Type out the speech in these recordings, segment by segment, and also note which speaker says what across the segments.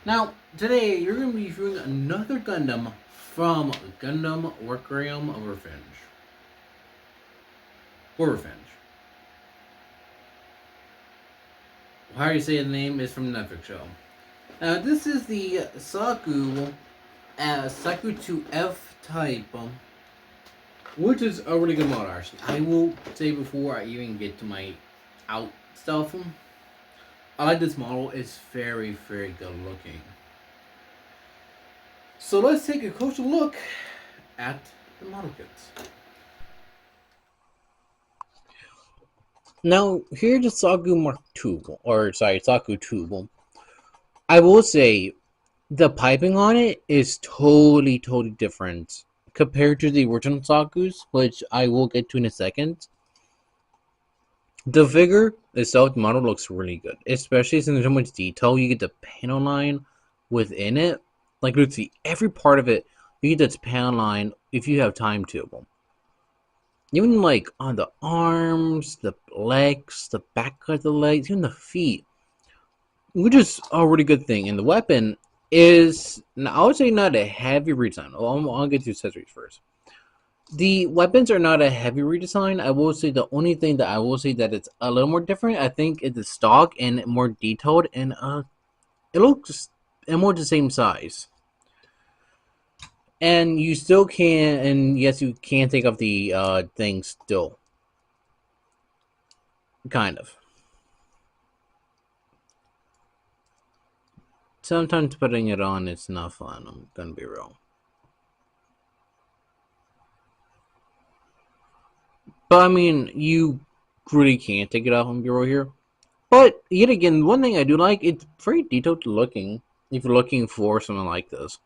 Speaker 1: Now, today you're going to be viewing another Gundam from Gundam Requiem of Revenge. For Revenge. How you say the name is from the Netflix show. Now, this is the Zaku to F type, which is a really good model, actually. I will say before I even get to my out stuff, I like this model. It's very, very good looking. So let's take a closer look at the model kits. Now, here's the Sagu Mark II, or sorry, Saku II. I will say the piping on it is totally different compared to the original Sakus, which I will get to in a second. The figure itself, the model looks really good, especially since there's so much detail. You get the panel line within it, like literally every part of it. You get this panel line if you have time to. Even like on the arms, the legs, the back of the legs, even the feet, which is a really good thing. And the weapon is, I would say, not a heavy redesign. I'll get to accessories first. The weapons are not a heavy redesign. I will say the only thing that I will say that it's a little more different, I think, is the stock and more detailed, and it looks more the same size. And you still can, and yes, you can take off the thing still. Kind of. Sometimes putting it on it's not fun, I'm gonna be real. But I mean, you really can't take it off on Bureau here. But yet again, one thing I do like, it's very detailed looking if you're looking for something like this.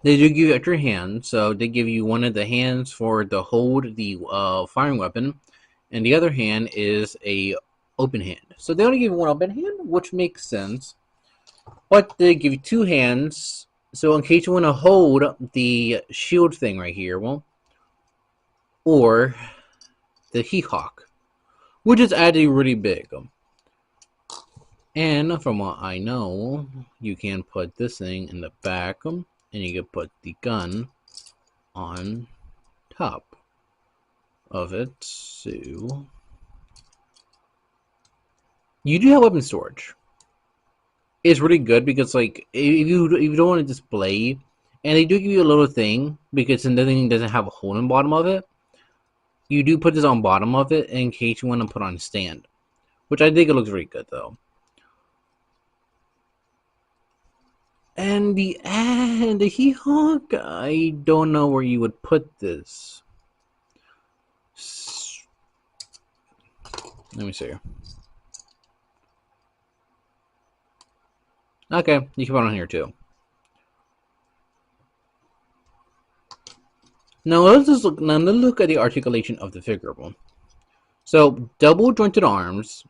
Speaker 1: They do give you extra hands, so they give you one of the hands for to hold the firing weapon, and the other hand is a open hand. So they only give you one open hand, which makes sense. But they give you two hands, so in case you want to hold the shield thing right here, well, or the He-Hawk, which is actually really big. And from what I know, you can put this thing in the back, and you can put the gun on top of it. So you do have weapon storage. It's really good because, like, if you don't want to display, and they do give you a little thing because the thing doesn't have a hole in the bottom of it. You do put this on bottom of it in case you want to put on a stand, which I think it looks really good though. And the He-Hawk, I don't know where you would put this. Let me see. Okay, you can put it on here too. Now let's look at the articulation of the figure. So double jointed arms.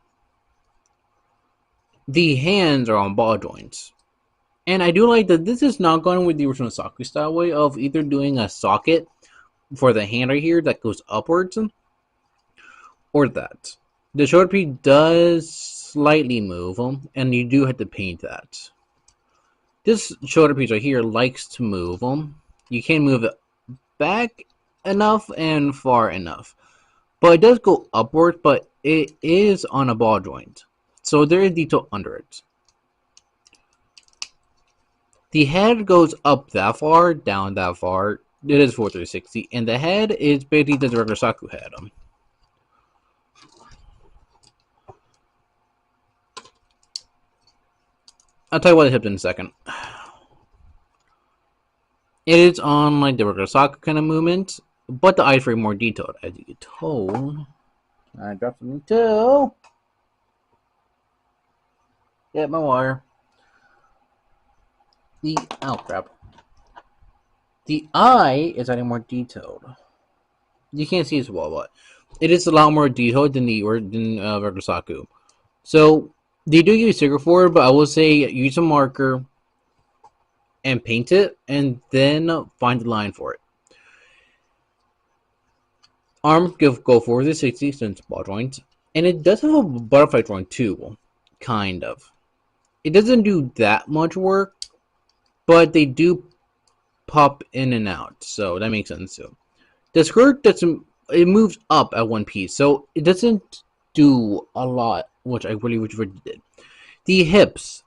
Speaker 1: The hands are on ball joints. And I do like that this is not going with the original Saku style way of either doing a socket for the hand right here that goes upwards, or that. The shoulder piece does slightly move, and you do have to paint that. This shoulder piece right here likes to move. You can't move it back enough and far enough. But it does go upward, but it is on a ball joint. So there is detail under it. The head goes up that far, down that far. It is 4360, and the head is basically the regular Saku head. I'll tell you what it hit in a second. It is on like the regular Saku kind of movement, but the eyes are more detailed, as you can tell. I dropped something too. Get my wire. Oh crap. The eye is any more detailed. You can't see as well, but it is a lot more detailed than regular Saku. So they do use sticker for it, but I will say use a marker and paint it, and then find the line for it. Arm go forward to 60 since ball joint, and it does have a butterfly joint too, kind of. It doesn't do that much work, but they do pop in and out, so that makes sense too. The skirt doesn't. It moves up at one piece, so it doesn't do a lot, which I really wish it did. The hips,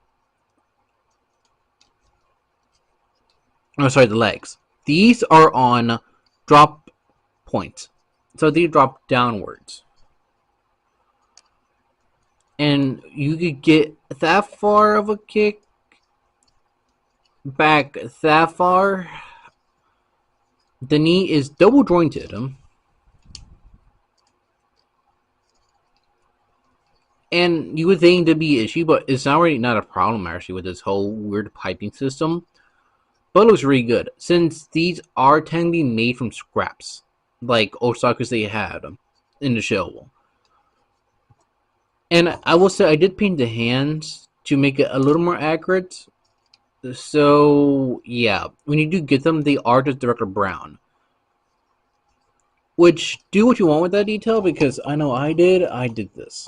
Speaker 1: oh sorry, the legs. These are on drop points, so they drop downwards, and you could get that far of a kick back that far. The knee is double jointed, and you would think it'd be an issue, but it's already not a problem actually with this whole weird piping system. But it looks really good since these are technically made from scraps, like Osakas they had in the show. And I will say I did paint the hands to make it a little more accurate. So yeah, when you do get them, they are just directly brown. Which do what you want with that detail because I know I did. I did this.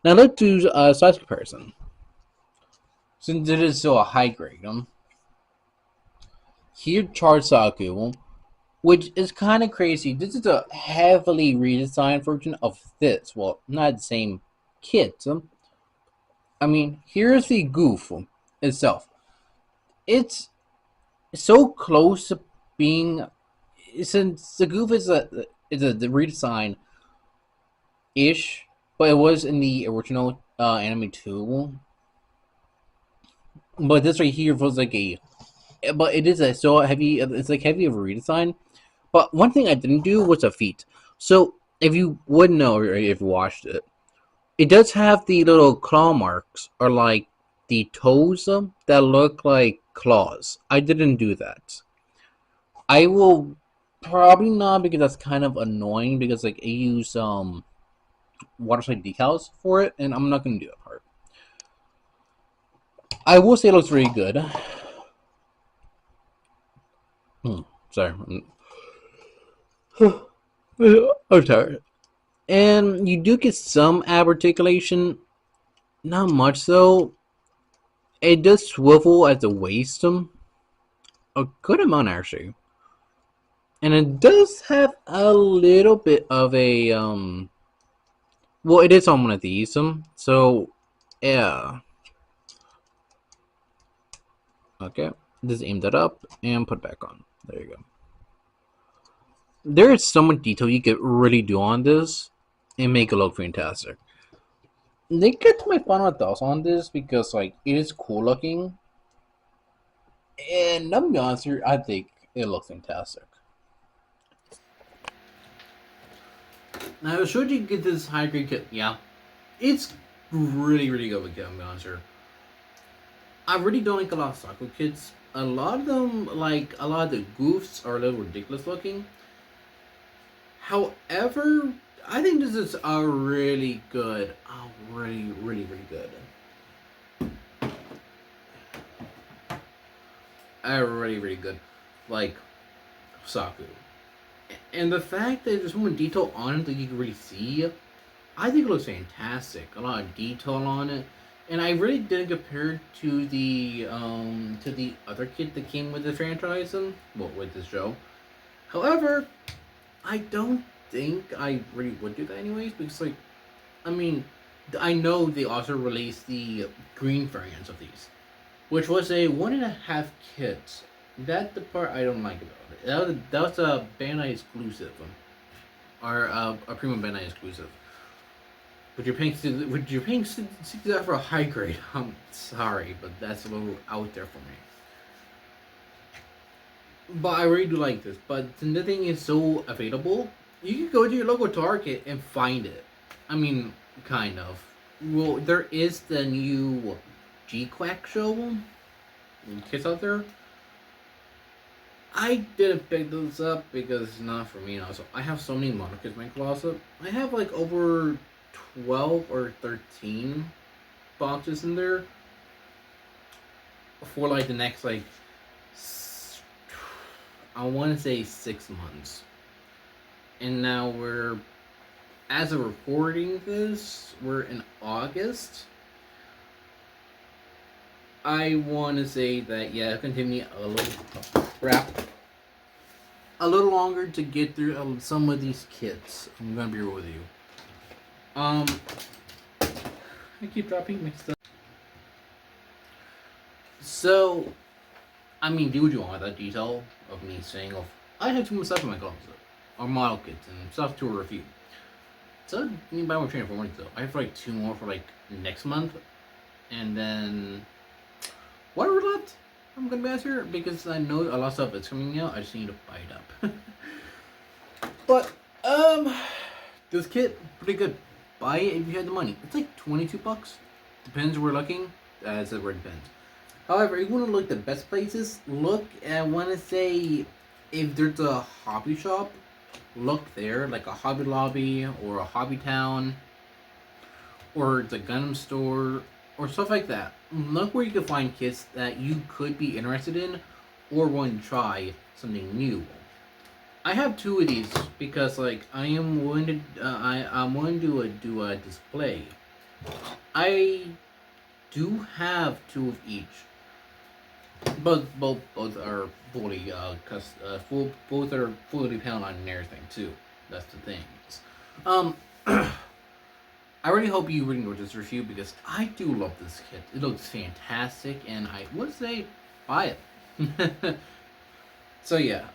Speaker 1: Now let's do a size comparison. Since it is so a high grade, here chart zaku, which is kind of crazy. This is a heavily redesigned version of this. Well, not the same kit. I mean, here's the goof itself. It's so close to being, since the goof is a redesign ish, but it was in the original anime too. But this right here feels like but it is a so heavy. It's like heavy of a redesign. But one thing I didn't do was a feet. So if you wouldn't know or if you watched it, it does have the little claw marks or like the toes that look like claws. I didn't do that. I will probably not because that's kind of annoying because like I use waterslide decals for it and I'm not gonna do that part. I will say it looks really good. Sorry. I'm tired. And you do get some ab articulation, not much though. It does swivel at the waist, a good amount actually, and it does have a little bit of a Well, it is on one of these, so yeah. Okay, just aim that up and put it back on. There you go. There is so much detail you could really do on this and make it look fantastic. They get to my final thoughts on this because like it is cool looking, and let me be honest here, I think it looks fantastic. Now, should you get this high grade kit? Yeah, it's really good with kit. I'm be honest here. I really don't like a lot of Saku kits. A lot of them, like a lot of the goofs, are a little ridiculous looking. However, I think this is a really good, really good. A really good, like Saku. And the fact that there's so much detail on it that you can really see, I think it looks fantastic. A lot of detail on it, and I really didn't compare it to the other kit that came with the franchise, well, with this show. However, I don't think I really would do that anyways because like, I mean, I know they also released the green variants of these, which was a 1.5 kit. That the part I don't like about it. That was a Bandai exclusive, or a premium Bandai exclusive. But you're paying $60 for a high grade. I'm sorry, but that's a little out there for me. But I really do like this. But the thing is so available. You can go to your local Target and find it. I mean, kind of. Well, there is the new G Quack show. Kids out there. I didn't pick those up because it's not for me. Also, I have so many monarchs in my closet. I have like over 12 or 13 boxes in there for like the next like I want to say 6 months. And now as of recording this, we're in August. I want to say that yeah, it can take me a little crap, a little longer to get through some of these kits. I'm gonna be real with you. Um, I keep dropping my stuff. So, I mean, do what you want with that detail of me saying, "Oh, I have too much stuff in my closet, or model kits and stuff to review." So, I mean, buy more training for money though. I have like 2 more for like next month, and then whatever left, I'm gonna be honest here because I know a lot of stuff is coming out. I just need to buy it up. But this kit pretty good. Buy it if you have the money. It's like $22. Depends where we're looking. I said where it depends. However, if you want to look at the best places, look. I want to say if there's a hobby shop, look there, like a Hobby Lobby or a Hobby Town, or the Gundam store or stuff like that. Look where you can find kits that you could be interested in or want to try something new. I have 2 of these because like I am willing to I'm willing to do a display. I do have 2 of each. Both are fully both are fully paneled on and everything too. That's the thing. Um I really hope you really enjoyed this review because I do love this kit. It looks fantastic and I would say buy it. So yeah,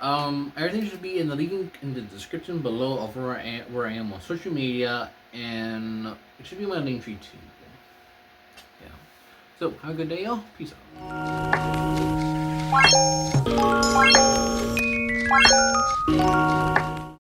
Speaker 1: everything should be in the link in the description below of where I am on social media, and it should be my link tree too. Yeah. So have a good day, y'all. Peace out.